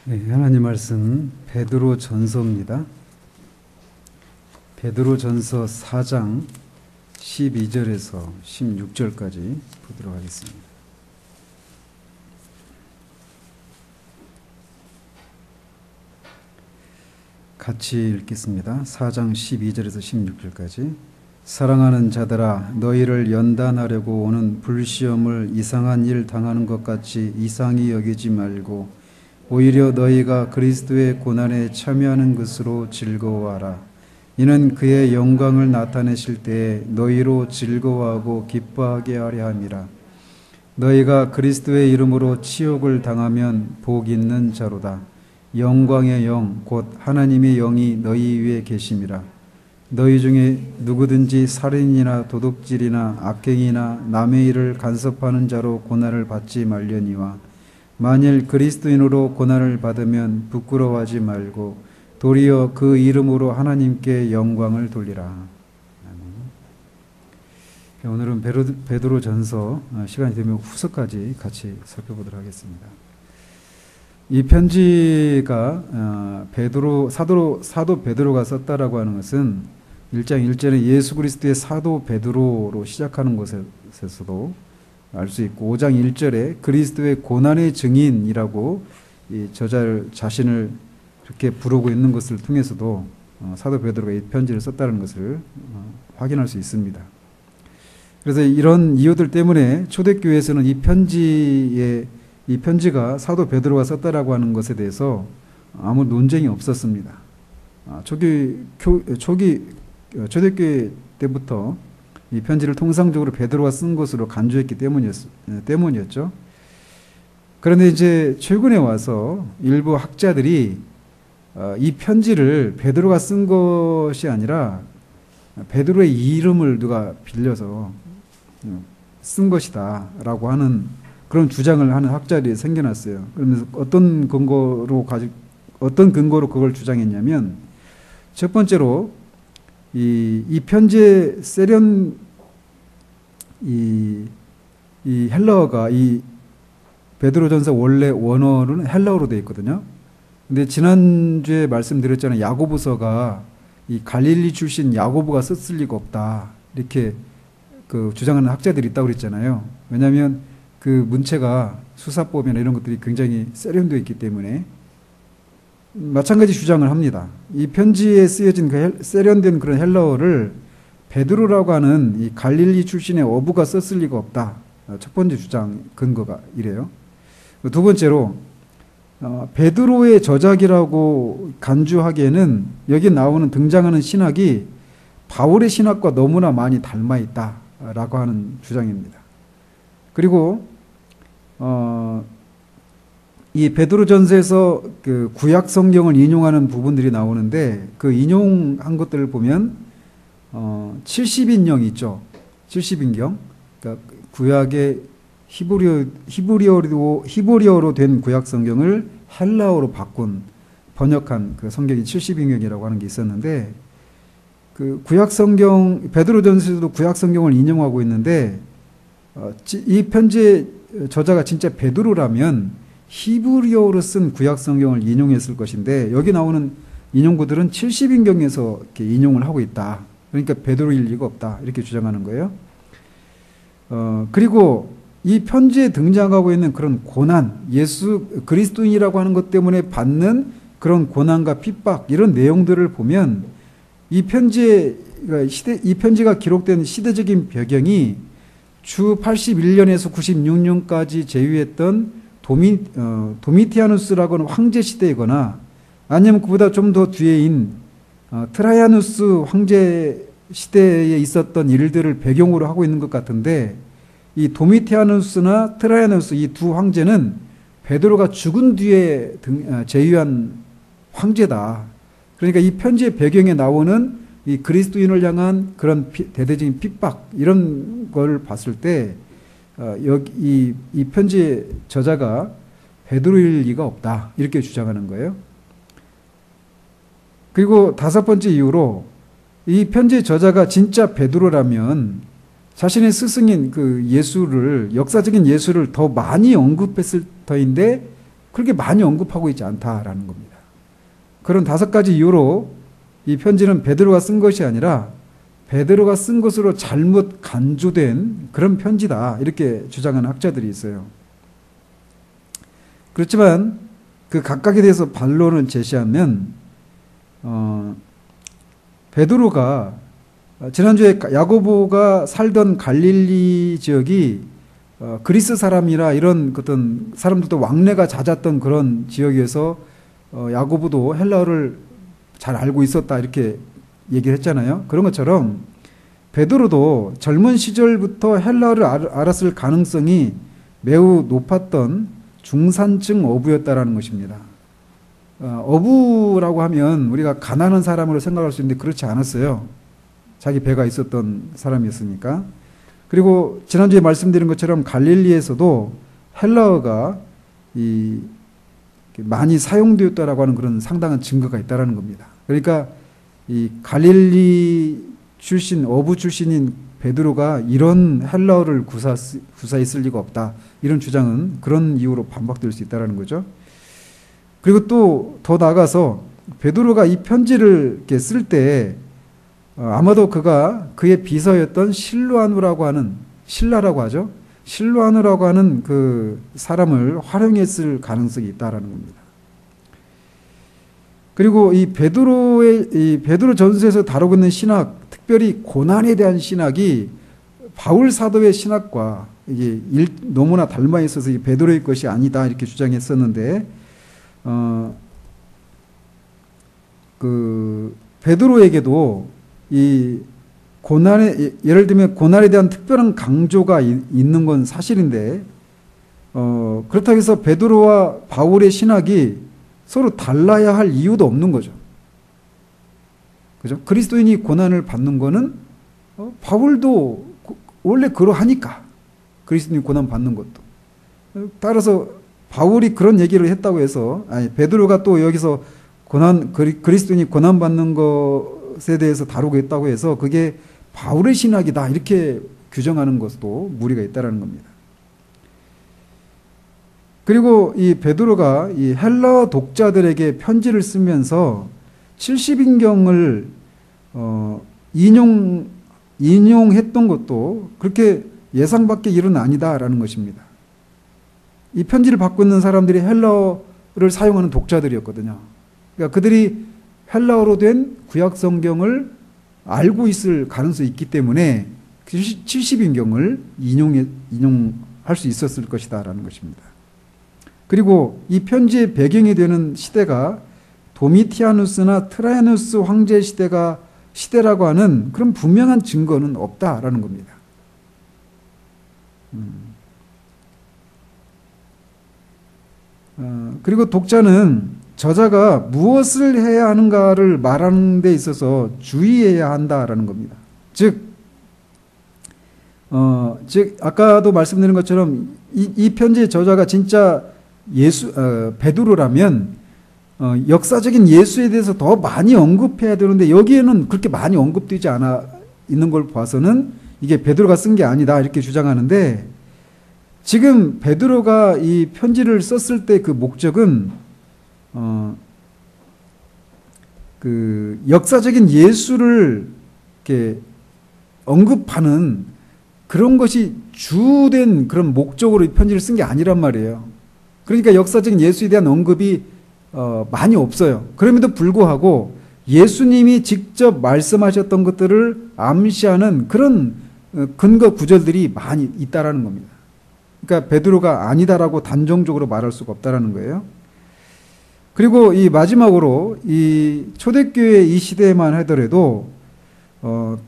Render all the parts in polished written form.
네, 하나님 말씀 베드로 전서입니다. 베드로 전서 4장 12절에서 16절까지 보도록 하겠습니다. 같이 읽겠습니다. 4장 12절에서 16절까지. 사랑하는 자들아, 너희를 연단하려고 오는 불시험을 이상한 일 당하는 것 같이 이상히 여기지 말고 오히려 너희가 그리스도의 고난에 참여하는 것으로 즐거워하라. 이는 그의 영광을 나타내실 때에 너희로 즐거워하고 기뻐하게 하려 함이라. 너희가 그리스도의 이름으로 치욕을 당하면 복 있는 자로다. 영광의 영 곧 하나님의 영이 너희 위에 계심이라. 너희 중에 누구든지 살인이나 도둑질이나 악행이나 남의 일을 간섭하는 자로 고난을 받지 말려니와 만일 그리스도인으로 고난을 받으면 부끄러워하지 말고 도리어 그 이름으로 하나님께 영광을 돌리라. 오늘은 베드로 전서 시간이 되면 후서까지 같이 살펴보도록 하겠습니다. 이 편지가 사도 베드로가 썼다라고 하는 것은 1장 1절에 예수 그리스도의 사도 베드로로 시작하는 것에서도 알 수 있고 5장 1절에 그리스도의 고난의 증인이라고 이 저자 자신을 그렇게 부르고 있는 것을 통해서도 사도 베드로가 이 편지를 썼다는 것을 확인할 수 있습니다. 그래서 이런 이유들 때문에 초대교회에서는 이 편지가 사도 베드로가 썼다라고 하는 것에 대해서 아무 논쟁이 없었습니다. 초대교회 때부터 이 편지를 통상적으로 베드로가 쓴 것으로 간주했기 때문이었죠. 그런데 이제 최근에 와서 일부 학자들이 이 편지를 베드로가 쓴 것이 아니라 베드로의 이름을 누가 빌려서 쓴 것이다 라고 하는 그런 주장을 하는 학자들이 생겨났어요. 그러면서 어떤 근거로 그걸 주장했냐면, 첫 번째로 이 편지의 이 헬라어가 이 베드로전서 원래 원어는 헬라어로 되어 있거든요. 근데 지난주에 말씀드렸잖아요. 야고보서가 이 갈릴리 출신 야고보가 썼을 리가 없다. 이렇게 그 주장하는 학자들이 있다고 그랬잖아요. 왜냐하면 그 문체가 수사법이나 이런 것들이 굉장히 세련되어 있기 때문에 마찬가지 주장을 합니다. 이 편지에 쓰여진 그 세련된 그런 헬라어를 베드로라고 하는 이 갈릴리 출신의 어부가 썼을 리가 없다. 첫 번째 주장 근거가 이래요. 두 번째로 베드로의 저작이라고 간주하기에는 여기 등장하는 신학이 바울의 신학과 너무나 많이 닮아 있다라고 하는 주장입니다. 그리고 이 베드로전서에서 그 구약 성경을 인용하는 부분들이 나오는데 그 인용한 것들을 보면 70인령이 있죠. 70인경. 그러니까 구약의 히브리어로 된 구약 성경을 헬라어로 번역한 그 성경이 70인경이라고 하는 게 있었는데, 그 구약 성경, 베드로전서에서도 구약 성경을 인용하고 있는데, 이 편지의 저자가 진짜 베드로라면 히브리어로 쓴 구약 성경을 인용했을 것인데, 여기 나오는 인용구들은 70인경에서 이렇게 인용을 하고 있다. 그러니까 베드로일 리가 없다. 이렇게 주장하는 거예요. 그리고 이 편지에 등장하고 있는 그런 고난, 예수 그리스도인이라고 하는 것 때문에 받는 그런 고난과 핍박, 이런 내용들을 보면 이 편지가 기록된 시대적인 배경이 주 81년에서 96년까지 제위했던 도미티아누스라고 하는 황제 시대이거나, 아니면 그보다 좀 더 뒤에인 트라이아누스 황제 시대에 있었던 일들을 배경으로 하고 있는 것 같은데, 이 도미티아누스나 트라이아누스 이 두 황제는 베드로가 죽은 뒤에 제위한 황제다. 그러니까 이 편지의 배경에 나오는 이 그리스도인을 향한 그런 대대적인 핍박, 이런 걸 봤을 때 이 편지의 저자가 베드로일 리가 없다. 이렇게 주장하는 거예요. 그리고 다섯 번째 이유로, 이 편지의 저자가 진짜 베드로라면 자신의 스승인 그 예수를, 역사적인 예수를 더 많이 언급했을 터인데 그렇게 많이 언급하고 있지 않다라는 겁니다. 그런 5가지 이유로 이 편지는 베드로가 쓴 것이 아니라 베드로가 쓴 것으로 잘못 간주된 그런 편지다, 이렇게 주장하는 학자들이 있어요. 그렇지만 그 각각에 대해서 반론을 제시하면 베드로가 지난주에 야고보가 살던 갈릴리 지역이 그리스 사람이라 이런 어떤 사람들도 왕래가 잦았던 그런 지역에서 야고보도 헬라어를 잘 알고 있었다, 이렇게 얘기를 했잖아요. 그런 것처럼 베드로도 젊은 시절부터 헬라어를 알았을 가능성이 매우 높았던 중산층 어부였다라는 것입니다. 어부라고 하면 우리가 가난한 사람으로 생각할 수 있는데 그렇지 않았어요. 자기 배가 있었던 사람이었으니까. 그리고 지난주에 말씀드린 것처럼 갈릴리에서도 헬라어가 많이 사용되었다라고 하는 그런 상당한 증거가 있다라는 겁니다. 그러니까 이 갈릴리 출신, 어부 출신인 베드로가 이런 헬라어를 구사히 쓸 리가 없다, 이런 주장은 그런 이유로 반박될 수 있다라는 거죠. 그리고 또 더 나아가서 베드로가 이 편지를 이렇게 쓸 때 아마도 그가 그의 비서였던 실루아누라고 하는, 신라라고 하죠. 실루아누라고 하는 그 사람을 활용했을 가능성이 있다라는 겁니다. 그리고 이 베드로 전서에서 다루고 있는 신학, 특별히 고난에 대한 신학이 바울 사도의 신학과 이게 너무나 닮아 있어서 이 베드로의 것이 아니다, 이렇게 주장했었는데, 그 베드로에게도 이 고난에, 예를 들면 고난에 대한 특별한 강조가 있는 건 사실인데, 그렇다고 해서 베드로와 바울의 신학이 서로 달라야 할 이유도 없는 거죠. 그죠? 그리스도인이 고난을 받는 거는 바울도 원래 그러하니까 그리스도인이 고난 받는 것도. 따라서 바울이 그런 얘기를 했다고 해서, 아니 베드로가 또 여기서 그리스도인이 고난 받는 것에 대해서 다루고 있다고 해서 그게 바울의 신학이다, 이렇게 규정하는 것도 무리가 있다라는 겁니다. 그리고 이 베드로가 이 헬라어 독자들에게 편지를 쓰면서 70인경을 인용했던 것도 그렇게 예상 밖의 일은 아니다라는 것입니다. 이 편지를 받고 있는 사람들이 헬라어를 사용하는 독자들이었거든요. 그러니까 그들이 헬라어로 된 구약 성경을 알고 있을 가능성이 있기 때문에 70인경을 인용할 수 있었을 것이다라는 것입니다. 그리고 이 편지의 배경이 되는 시대가 도미티아누스나 트라야누스 황제 시대라고 하는 그런 분명한 증거는 없다라는 겁니다. 그리고 독자는 저자가 무엇을 해야 하는가를 말하는 데 있어서 주의해야 한다라는 겁니다. 즉 아까도 말씀드린 것처럼 이 편지의 저자가 진짜 베드로라면 역사적인 예수에 대해서 더 많이 언급해야 되는데 여기에는 그렇게 많이 언급되지 않아 있는 걸 봐서는 이게 베드로가 쓴 게 아니다, 이렇게 주장하는데, 지금 베드로가 이 편지를 썼을 때 그 목적은 그 역사적인 예수를 이렇게 언급하는 그런 것이 주된 그런 목적으로 이 편지를 쓴 게 아니란 말이에요. 그러니까 역사적인 예수에 대한 언급이 많이 없어요. 그럼에도 불구하고 예수님이 직접 말씀하셨던 것들을 암시하는 그런 근거 구절들이 많이 있다라는 겁니다. 그러니까 베드로가 아니다라고 단정적으로 말할 수가 없다라는 거예요. 그리고 이 마지막으로 이 초대교회 이 시대에만 하더라도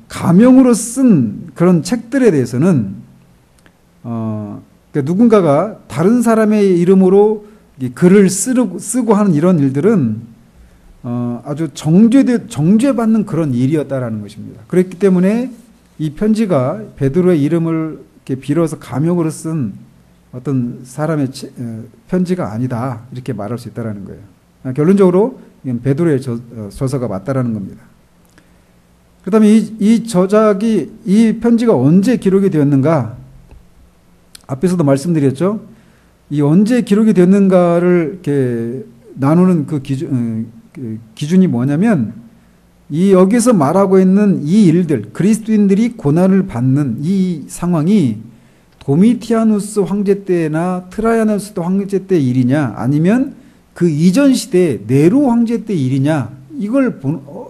가명으로 쓴 그런 책들에 대해서는 그러니까 누군가가 다른 사람의 이름으로 글을 쓰고 하는 이런 일들은 아주 정죄받는 그런 일이었다라는 것입니다. 그렇기 때문에 이 편지가 베드로의 이름을 이렇게 빌어서 가명으로 쓴 어떤 사람의 편지가 아니다, 이렇게 말할 수 있다라는 거예요. 결론적으로 이건 베드로의 저서가 맞다라는 겁니다. 그다음에 이 편지가 언제 기록이 되었는가? 앞에서도 말씀드렸죠. 이 언제 기록이 됐는가를 이렇게 나누는 그 기준이 뭐냐면, 이 여기서 말하고 있는 이 일들, 그리스도인들이 고난을 받는 이 상황이 도미티아누스 황제 때나 트라이아누스 황제 때 일이냐, 아니면 그 이전 시대 네로 황제 때 일이냐, 이걸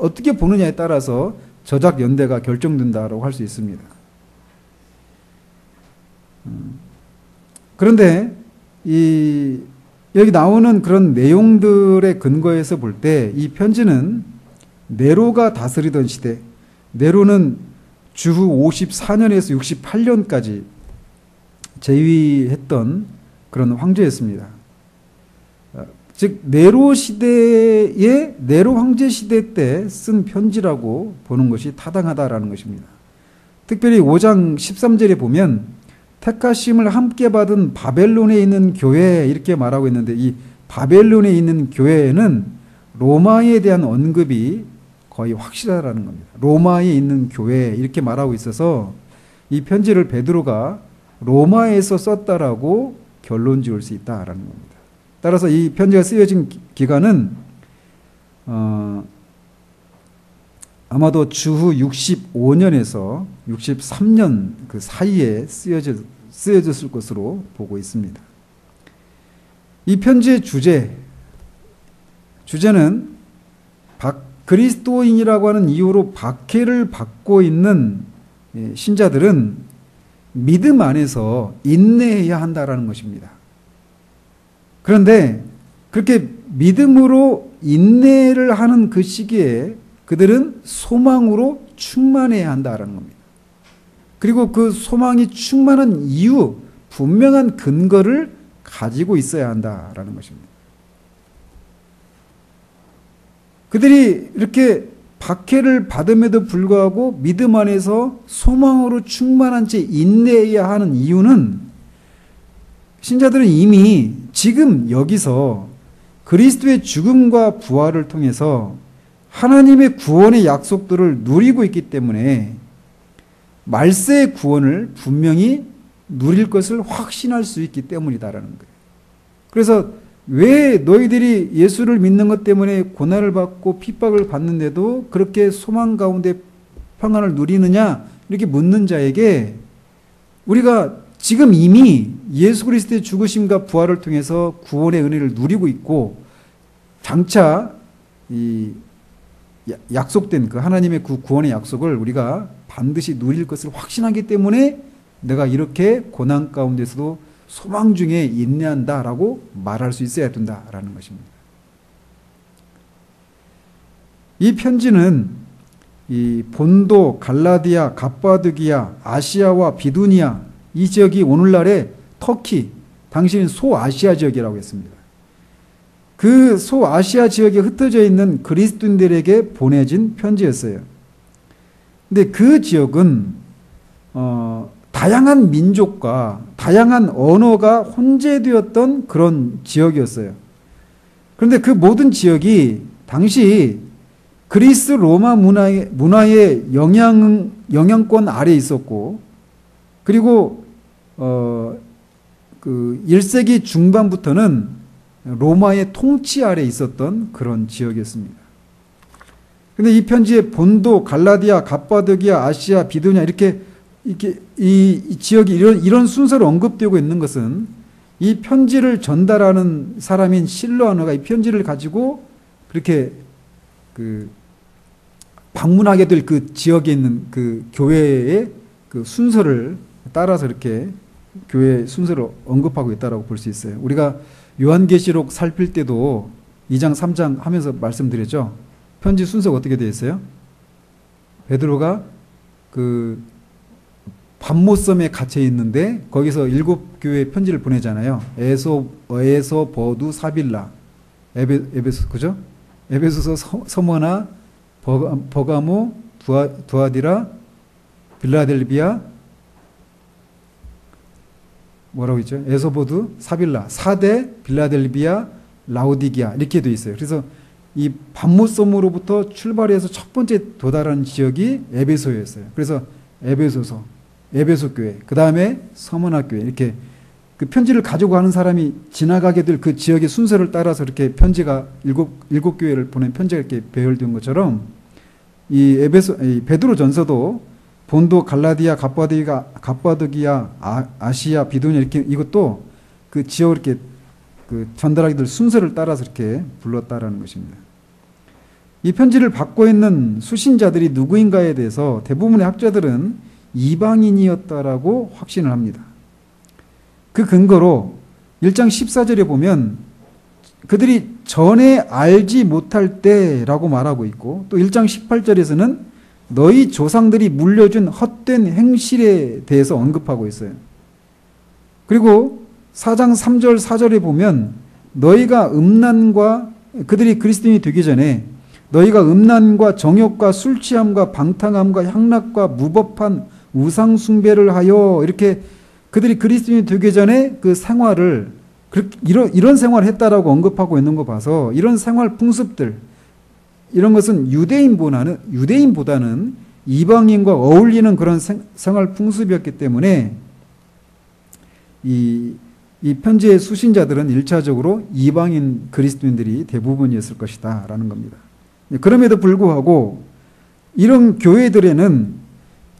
어떻게 보느냐에 따라서 저작 연대가 결정된다고 할 수 있습니다. 그런데 여기 나오는 그런 내용들의 근거에서 볼 때 이 편지는 네로가 다스리던 시대, 네로는 주후 54년에서 68년까지 재위했던 그런 황제였습니다. 즉 네로 시대의 네로 황제 시대 때 쓴 편지라고 보는 것이 타당하다라는 것입니다. 특별히 5장 13절에 보면 택하심을 함께 받은 바벨론에 있는 교회 이렇게 말하고 있는데, 이 바벨론에 있는 교회에는 로마에 대한 언급이 거의 확실하다는 겁니다. 로마에 있는 교회 이렇게 말하고 있어서 이 편지를 베드로가 로마에서 썼다라고 결론 지을 수 있다라는 겁니다. 따라서 이 편지가 쓰여진 기간은 아마도 주후 65년에서 63년 그 사이에 쓰여졌을 것으로 보고 있습니다. 이 편지의 주제는 그리스도인이라고 하는 이유로 박해를 받고 있는 신자들은 믿음 안에서 인내해야 한다라는 것입니다. 그런데 그렇게 믿음으로 인내를 하는 그 시기에 그들은 소망으로 충만해야 한다라는 겁니다. 그리고 그 소망이 충만한 이유, 분명한 근거를 가지고 있어야 한다라는 것입니다. 그들이 이렇게 박해를 받음에도 불구하고 믿음 안에서 소망으로 충만한 채 인내해야 하는 이유는, 신자들은 이미 지금 여기서 그리스도의 죽음과 부활을 통해서 하나님의 구원의 약속들을 누리고 있기 때문에 말세의 구원을 분명히 누릴 것을 확신할 수 있기 때문이다라는 거예요. 그래서 왜 너희들이 예수를 믿는 것 때문에 고난을 받고 핍박을 받는데도 그렇게 소망 가운데 평안을 누리느냐, 이렇게 묻는 자에게 우리가 지금 이미 예수 그리스도의 죽으심과 부활을 통해서 구원의 은혜를 누리고 있고, 장차 이 약속된 그 하나님의 그 구원의 약속을 우리가 반드시 누릴 것을 확신하기 때문에 내가 이렇게 고난 가운데서도 소망 중에 인내한다라고 말할 수 있어야 된다라는 것입니다. 이 편지는 이 본도, 갈라디아, 갑바도기아, 아시아와 비두니아, 이 지역이 오늘날의 터키, 당시는 소아시아 지역이라고 했습니다. 그 소아시아 지역에 흩어져 있는 그리스도인들에게 보내진 편지였어요. 근데 그 지역은 다양한 민족과 다양한 언어가 혼재되었던 그런 지역이었어요. 그런데 그 모든 지역이 당시 그리스 로마 문화의 영향권 아래에 있었고, 그리고 그 1세기 중반부터는 로마의 통치 아래에 있었던 그런 지역이었습니다. 그런데 이 편지에 본도, 갈라디아, 갑바도기아, 아시아, 비두냐 이렇게 이 지역이 이런 순서로 언급되고 있는 것은 이 편지를 전달하는 사람인 실로아너가 이 편지를 가지고 그렇게 그 방문하게 될 그 지역에 있는 그 교회의 그 순서를 따라서 이렇게 교회 순서로 언급하고 있다라고 볼 수 있어요. 우리가 요한계시록 살필 때도 2장, 3장 하면서 말씀드렸죠. 편지 순서가 어떻게 되어 있어요? 베드로가 그 밤모섬에 갇혀 있는데 거기서 7교회 편지를 보내잖아요. 에소, 버두, 사빌라, 에베소, 그죠? 에베소서, 서머나, 버가모, 두아디라, 빌라델비아, 뭐라고 있죠? 에소보드, 사빌라, 사대, 빌라델비아, 라오디기아 이렇게 되어 있어요. 그래서 이 밤모섬으로부터 출발해서 첫 번째 도달한 지역이 에베소였어요. 그래서 에베소서, 에베소 교회, 그 다음에 서머나 교회 이렇게 그 편지를 가지고 가는 사람이 지나가게 될 그 지역의 순서를 따라서 이렇게 편지가 일곱 교회를 보낸 편지가 이렇게 배열된 것처럼 이 베드로전서도 본도, 갈라디아, 갑바도기아, 아시아, 비두냐 이렇게 이것도 그 지역을 이렇게 그 전달하게 될 순서를 따라서 이렇게 불렀다라는 것입니다. 이 편지를 받고 있는 수신자들이 누구인가에 대해서 대부분의 학자들은 이방인이었다라고 확신을 합니다. 그 근거로 1장 14절에 보면 그들이 전에 알지 못할 때라고 말하고 있고, 또 1장 18절에서는 너희 조상들이 물려준 헛된 행실에 대해서 언급하고 있어요. 그리고 4장 3절 4절에 보면 너희가 그들이 그리스도인이 되기 전에 너희가 음란과 정욕과 술취함과 방탕함과 향락과 무법한 우상 숭배를 하여, 이렇게 그들이 그리스도인이 되기 전에 그 생활을 이런 생활을 했다라고 언급하고 있는 거 봐서 이런 생활 풍습들, 이런 것은 유대인보다는 이방인과 어울리는 그런 생활 풍습이었기 때문에 이 편지의 수신자들은 1차적으로 이방인 그리스도인들이 대부분이었을 것이다 라는 겁니다. 그럼에도 불구하고 이런 교회들에는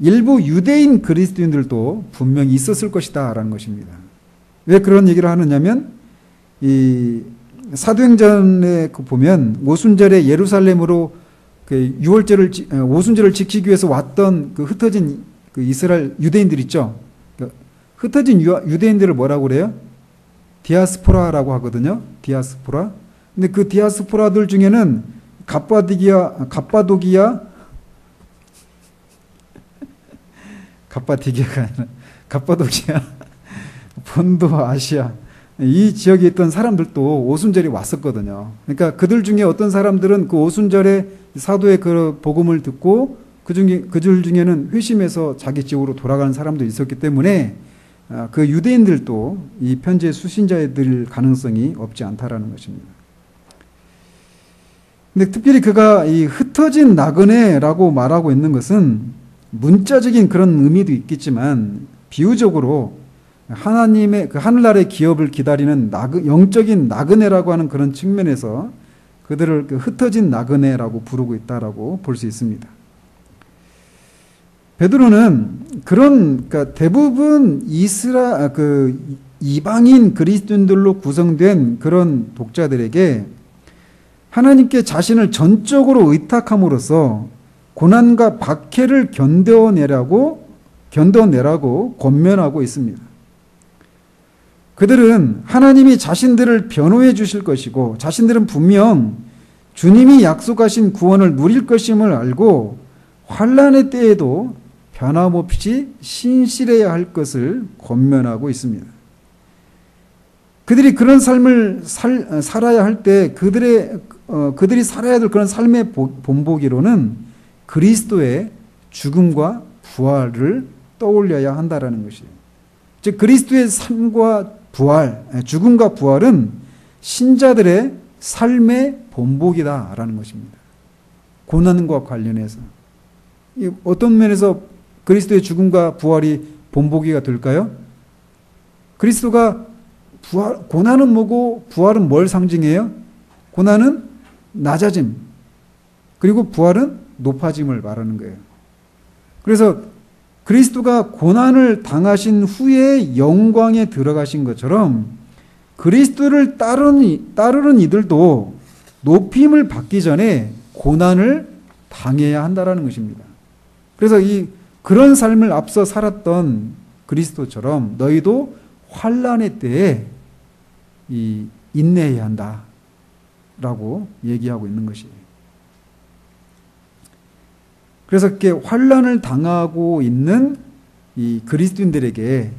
일부 유대인 그리스도인들도 분명히 있었을 것이다 라는 것입니다. 왜 그런 얘기를 하느냐면 이 사도행전에 보면 오순절에 예루살렘으로 그 오순절을 지키기 위해서 왔던 그 흩어진 그 이스라엘 유대인들 있죠. 그 흩어진 유대인들을 뭐라고 그래요? 디아스포라라고 하거든요. 디아스포라. 근데 그 디아스포라들 중에는 갑바도기아가 아니라 갑바도기아, 본도, 아시아 이 지역에 있던 사람들도 오순절에 왔었거든요. 그러니까 그들 중에 어떤 사람들은 그 오순절에 사도의 그 복음을 듣고 그들 중에는 회심해서 자기 지역으로 돌아가는 사람도 있었기 때문에 그 유대인들도 이 편지의 수신자들 가능성이 없지 않다라는 것입니다. 근데 특별히 그가 이 흩어진 나그네라고 말하고 있는 것은 문자적인 그런 의미도 있겠지만 비유적으로 하나님의 그 하늘나라의 기업을 기다리는 영적인 나그네라고 하는 그런 측면에서 그들을 그 흩어진 나그네라고 부르고 있다라고 볼 수 있습니다. 베드로는 그러니까 대부분 이방인 그리스도인들로 구성된 그런 독자들에게 하나님께 자신을 전적으로 의탁함으로써 고난과 박해를 견뎌내라고 권면하고 있습니다. 그들은 하나님이 자신들을 변호해 주실 것이고 자신들은 분명 주님이 약속하신 구원을 누릴 것임을 알고 환난의 때에도 변함없이 신실해야 할 것을 권면하고 있습니다. 그들이 그런 삶을 살아야 할 때 그들이 살아야 될 그런 삶의 본보기로는 그리스도의 죽음과 부활을 떠올려야 한다라는 것이에요. 즉 그리스도의 삶과 부활, 죽음과 부활은 신자들의 삶의 본보기다라는 것입니다. 고난과 관련해서 어떤 면에서 그리스도의 죽음과 부활이 본보기가 될까요? 그리스도가 고난은 뭐고 부활은 뭘 상징해요? 고난은 낮아짐, 그리고 부활은 높아짐을 말하는 거예요. 그래서 그리스도가 고난을 당하신 후에 영광에 들어가신 것처럼 그리스도를 따르는 이들도 높임을 받기 전에 고난을 당해야 한다라는 것입니다. 그래서 그런 삶을 앞서 살았던 그리스도처럼 너희도 환난의 때에 인내해야 한다라고 얘기하고 있는 것이에요. 그래서 이렇게 환난을 당하고 있는 이 그리스도인들에게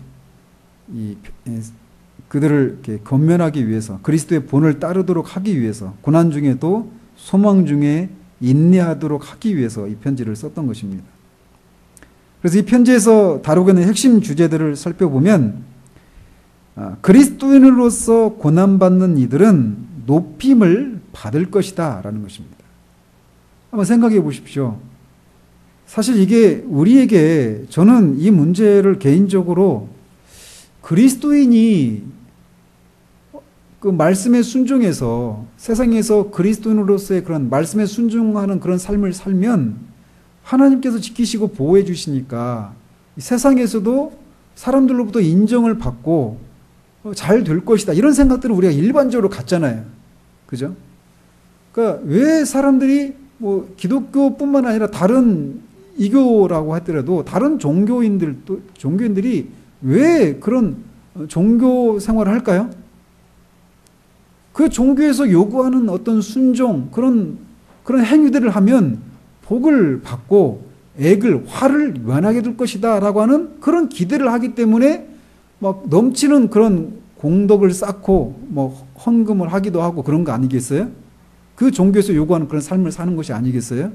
그들을 이렇게 권면하기 위해서, 그리스도의 본을 따르도록 하기 위해서, 고난 중에도 소망 중에 인내하도록 하기 위해서 이 편지를 썼던 것입니다. 그래서 이 편지에서 다루고 있는 핵심 주제들을 살펴보면 그리스도인으로서 고난받는 이들은 높임을 받을 것이다 라는 것입니다. 한번 생각해 보십시오. 사실 이게 우리에게, 저는 이 문제를 개인적으로 그리스도인이 그 말씀에 순종해서 세상에서 그리스도인으로서의 그런 말씀에 순종하는 그런 삶을 살면 하나님께서 지키시고 보호해 주시니까 세상에서도 사람들로부터 인정을 받고 잘 될 것이다. 이런 생각들을 우리가 일반적으로 갖잖아요. 그죠? 그러니까 왜 사람들이 뭐 기독교뿐만 아니라 다른 이교라고 하더라도 다른 종교인들이 왜 그런 종교 생활을 할까요? 그 종교에서 요구하는 어떤 순종, 그런 행위들을 하면 복을 받고 화를 면하게 될 것이다 라고 하는 그런 기대를 하기 때문에 막 넘치는 그런 공덕을 쌓고 뭐 헌금을 하기도 하고 그런 거 아니겠어요? 그 종교에서 요구하는 그런 삶을 사는 것이 아니겠어요?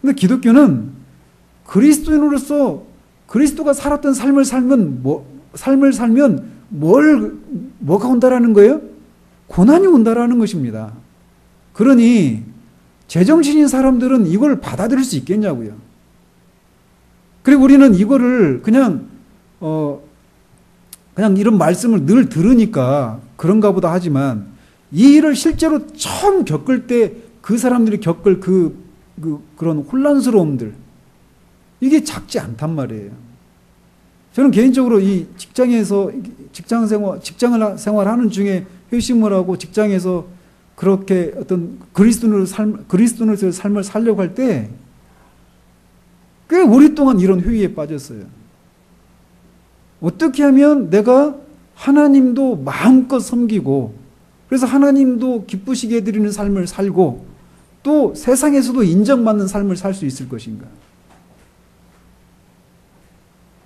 근데 기독교는 그리스도인으로서 그리스도가 살았던 삶을 살면 뭐가 온다라는 거예요? 고난이 온다라는 것입니다. 그러니 제정신인 사람들은 이걸 받아들일 수 있겠냐고요. 그리고 우리는 이거를 그냥 이런 말씀을 늘 들으니까 그런가 보다 하지만 이 일을 실제로 처음 겪을 때 그 사람들이 겪을 그런 혼란스러움들, 이게 작지 않단 말이에요. 저는 개인적으로 이 직장을 생활하는 중에 회심을 하고 직장에서 그렇게 어떤 그리스도인으로서의 삶을 살려고 할 때 꽤 오랫동안 이런 회의에 빠졌어요. 어떻게 하면 내가 하나님도 마음껏 섬기고 그래서 하나님도 기쁘시게 해드리는 삶을 살고 또 세상에서도 인정받는 삶을 살 수 있을 것인가?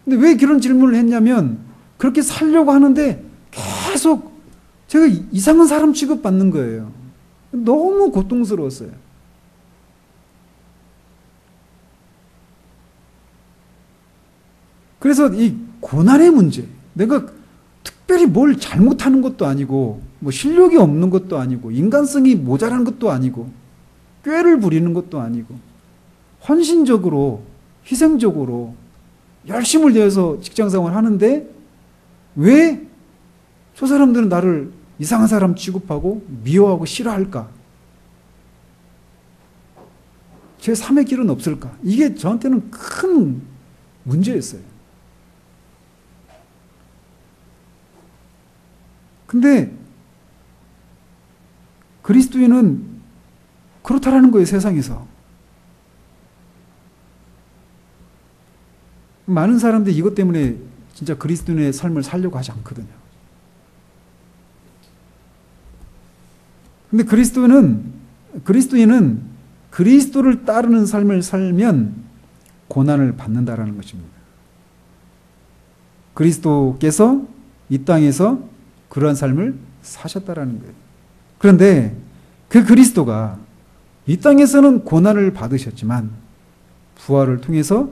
근데 왜 그런 질문을 했냐면 그렇게 살려고 하는데 계속 제가 이상한 사람 취급받는 거예요. 너무 고통스러웠어요. 그래서 이 고난의 문제, 내가 특별히 뭘 잘못하는 것도 아니고 뭐 실력이 없는 것도 아니고 인간성이 모자란 것도 아니고 꾀를 부리는 것도 아니고 헌신적으로 희생적으로 열심을 내서 직장생활을 하는데 왜 저 사람들은 나를 이상한 사람 취급하고 미워하고 싫어할까? 제 3의 길은 없을까? 이게 저한테는 큰 문제였어요. 근데 그리스도인은 그렇다라는 거예요, 세상에서. 많은 사람들이 이것 때문에 진짜 그리스도인의 삶을 살려고 하지 않거든요. 근데 그리스도인은 그리스도를 따르는 삶을 살면 고난을 받는다라는 것입니다. 그리스도께서 이 땅에서 그러한 삶을 사셨다라는 거예요. 그런데 그 그리스도가 이 땅에서는 고난을 받으셨지만 부활을 통해서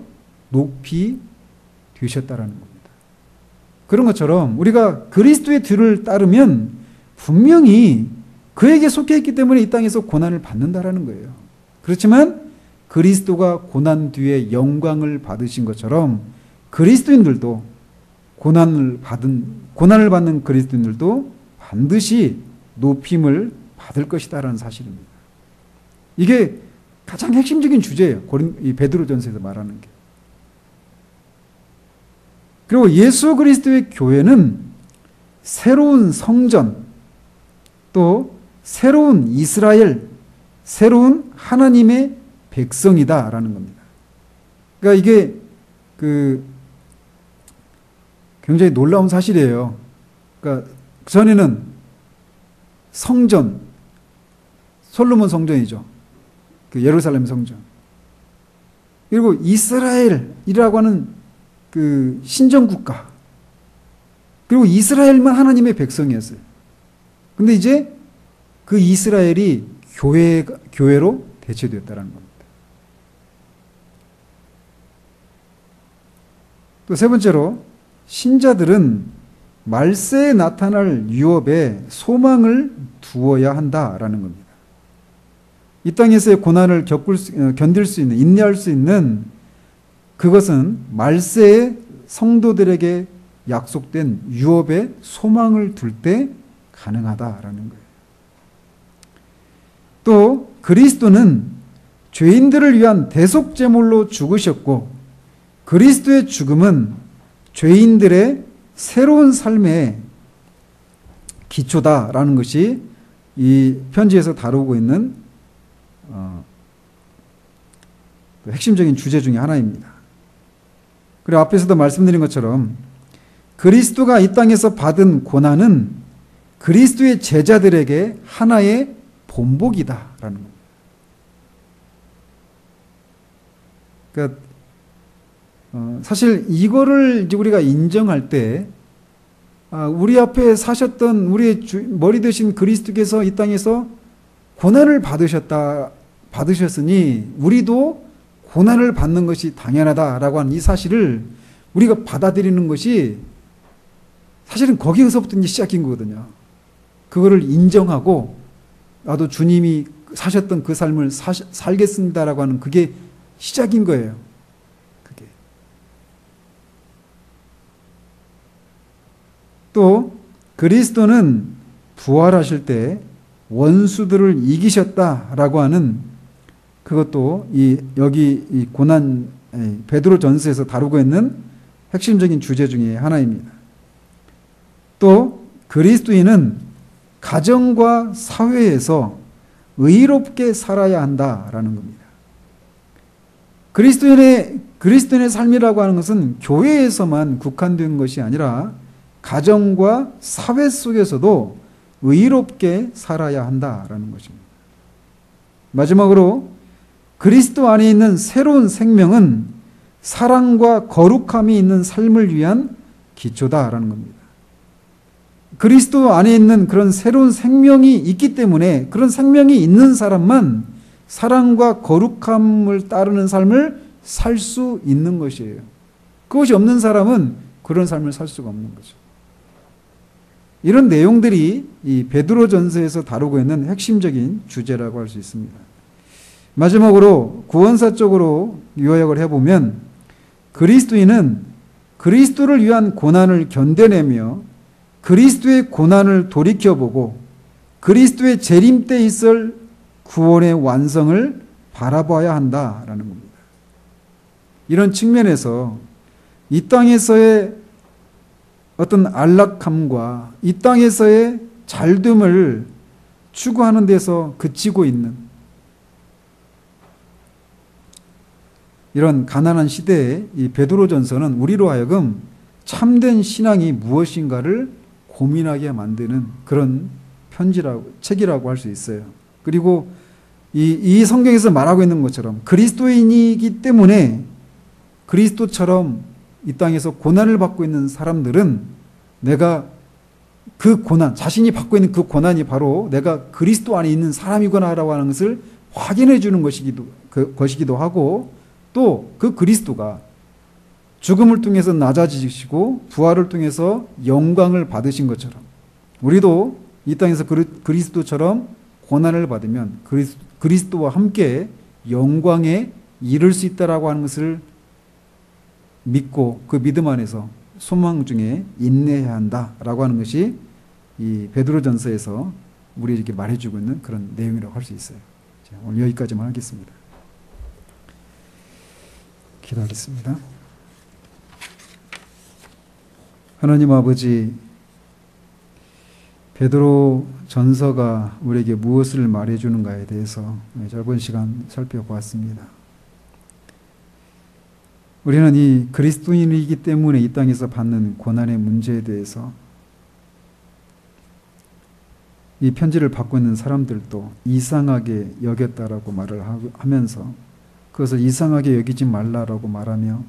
높이 되셨다라는 겁니다. 그런 것처럼 우리가 그리스도의 뒤를 따르면 분명히 그에게 속해 있기 때문에 이 땅에서 고난을 받는다라는 거예요. 그렇지만 그리스도가 고난 뒤에 영광을 받으신 것처럼 그리스도인들도 고난을 받는 그리스도인들도 반드시 높임을 받을 것이다라는 사실입니다. 이게 가장 핵심적인 주제예요. 이 베드로전서에서 말하는 게. 그리고 예수 그리스도의 교회는 새로운 성전, 또 새로운 이스라엘, 새로운 하나님의 백성이다라는 겁니다. 그러니까 이게 굉장히 놀라운 사실이에요. 그러니까 전에는 성전, 솔로몬 성전이죠. 그 예루살렘 성전. 그리고 이스라엘이라고 하는 그 신정국가. 그리고 이스라엘만 하나님의 백성이었어요. 근데 이제 그 이스라엘이 교회로 대체되었다는 겁니다. 또 세 번째로 신자들은 말세에 나타날 유업에 소망을 두어야 한다라는 겁니다. 이 땅에서의 고난을 견딜 수 있는, 인내할 수 있는 그것은 말세에 성도들에게 약속된 유업에 소망을 둘 때 가능하다라는 거예요. 또 그리스도는 죄인들을 위한 대속제물로 죽으셨고 그리스도의 죽음은 죄인들의 새로운 삶의 기초다라는 것이 이 편지에서 다루고 있는 핵심적인 주제 중에 하나입니다. 그리고 앞에서도 말씀드린 것처럼 그리스도가 이 땅에서 받은 고난은 그리스도의 제자들에게 하나의 본보기다라는 겁니다. 그러니까 사실 이거를 이제 우리가 인정할 때 우리 앞에 사셨던 우리의 머리 되신 그리스도께서 이 땅에서 고난을 받으셨으니 우리도 고난을 받는 것이 당연하다라고 하는 이 사실을 우리가 받아들이는 것이 사실은 거기서부터 이제 시작인 거거든요. 그거를 인정하고 나도 주님이 사셨던 그 삶을 살겠습니다라고 하는 그게 시작인 거예요. 그게. 또 그리스도는 부활하실 때 원수들을 이기셨다라고 하는 그것도 여기 이 고난 베드로전서에서 다루고 있는 핵심적인 주제 중에 하나입니다. 또 그리스도인은 가정과 사회에서 의롭게 살아야 한다라는 겁니다. 그리스도인의 삶이라고 하는 것은 교회에서만 국한된 것이 아니라 가정과 사회 속에서도 의롭게 살아야 한다라는 것입니다. 마지막으로 그리스도 안에 있는 새로운 생명은 사랑과 거룩함이 있는 삶을 위한 기초다라는 겁니다. 그리스도 안에 있는 그런 새로운 생명이 있기 때문에 그런 생명이 있는 사람만 사랑과 거룩함을 따르는 삶을 살 수 있는 것이에요. 그것이 없는 사람은 그런 삶을 살 수가 없는 거죠. 이런 내용들이 이 베드로전서에서 다루고 있는 핵심적인 주제라고 할 수 있습니다. 마지막으로 구원사적으로 요약을 해보면 그리스도인은 그리스도를 위한 고난을 견뎌내며 그리스도의 고난을 돌이켜보고 그리스도의 재림 때 있을 구원의 완성을 바라봐야 한다라는 겁니다. 이런 측면에서 이 땅에서의 어떤 안락함과 이 땅에서의 잘됨을 추구하는 데서 그치고 있는 이런 가난한 시대에 이 베드로전서는 우리로 하여금 참된 신앙이 무엇인가를 고민하게 만드는 그런 책이라고 할 수 있어요. 그리고 이 성경에서 말하고 있는 것처럼 그리스도인이기 때문에 그리스도처럼 이 땅에서 고난을 받고 있는 사람들은 내가 그 고난, 자신이 받고 있는 그 고난이 바로 내가 그리스도 안에 있는 사람이구나라고 하는 것을 확인해 주는 것이기도 하고 또 그 그리스도가 죽음을 통해서 낮아지시고 부활을 통해서 영광을 받으신 것처럼 우리도 이 땅에서 그리스도처럼 고난을 받으면 그리스도와 함께 영광에 이를 수 있다라고 하는 것을 믿고 그 믿음 안에서 소망 중에 인내해야 한다라고 하는 것이 이 베드로전서에서 우리에게 말해주고 있는 그런 내용이라고 할 수 있어요. 자, 오늘 여기까지만 하겠습니다. 기도하겠습니다. 하나님 아버지, 베드로 전서가 우리에게 무엇을 말해주는가에 대해서 짧은 시간 살펴보았습니다. 우리는 이 그리스도인이기 때문에 이 땅에서 받는 고난의 문제에 대해서 이 편지를 받고 있는 사람들도 이상하게 여겼다라고 말을 하면서 그것을 이상하게 여기지 말라라고 말하며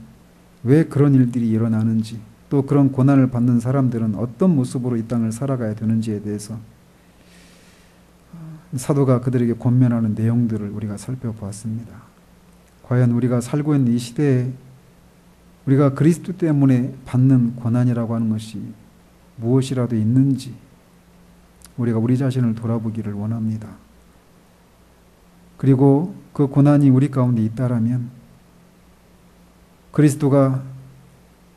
왜 그런 일들이 일어나는지 또 그런 고난을 받는 사람들은 어떤 모습으로 이 땅을 살아가야 되는지에 대해서 사도가 그들에게 권면하는 내용들을 우리가 살펴보았습니다. 과연 우리가 살고 있는 이 시대에 우리가 그리스도 때문에 받는 고난이라고 하는 것이 무엇이라도 있는지 우리가 우리 자신을 돌아보기를 원합니다. 그리고 그 고난이 우리 가운데 있다라면 그리스도가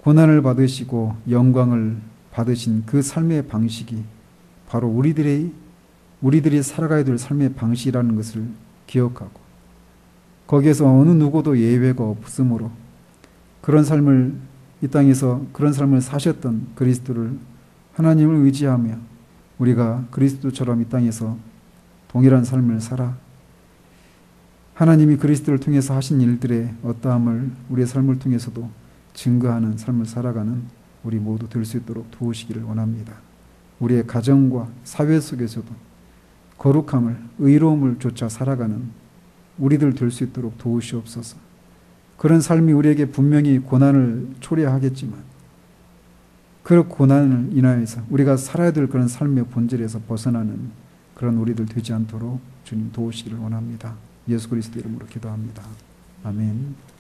고난을 받으시고 영광을 받으신 그 삶의 방식이 바로 우리들이 살아가야 될 삶의 방식이라는 것을 기억하고 거기에서 어느 누구도 예외가 없으므로 그런 삶을 이 땅에서 그런 삶을 사셨던 그리스도를 하나님을 의지하며 우리가 그리스도처럼 이 땅에서 동일한 삶을 살아 하나님이 그리스도를 통해서 하신 일들의 어떠함을 우리의 삶을 통해서도 증거하는 삶을 살아가는 우리 모두 될 수 있도록 도우시기를 원합니다. 우리의 가정과 사회 속에서도 거룩함을, 의로움을 쫓아 살아가는 우리들 될 수 있도록 도우시옵소서. 그런 삶이 우리에게 분명히 고난을 초래하겠지만 그 고난을 인하여서 우리가 살아야 될 그런 삶의 본질에서 벗어나는 그런 우리들 되지 않도록 주님 도우시기를 원합니다. 예수 그리스도 이름으로 기도합니다. 아멘.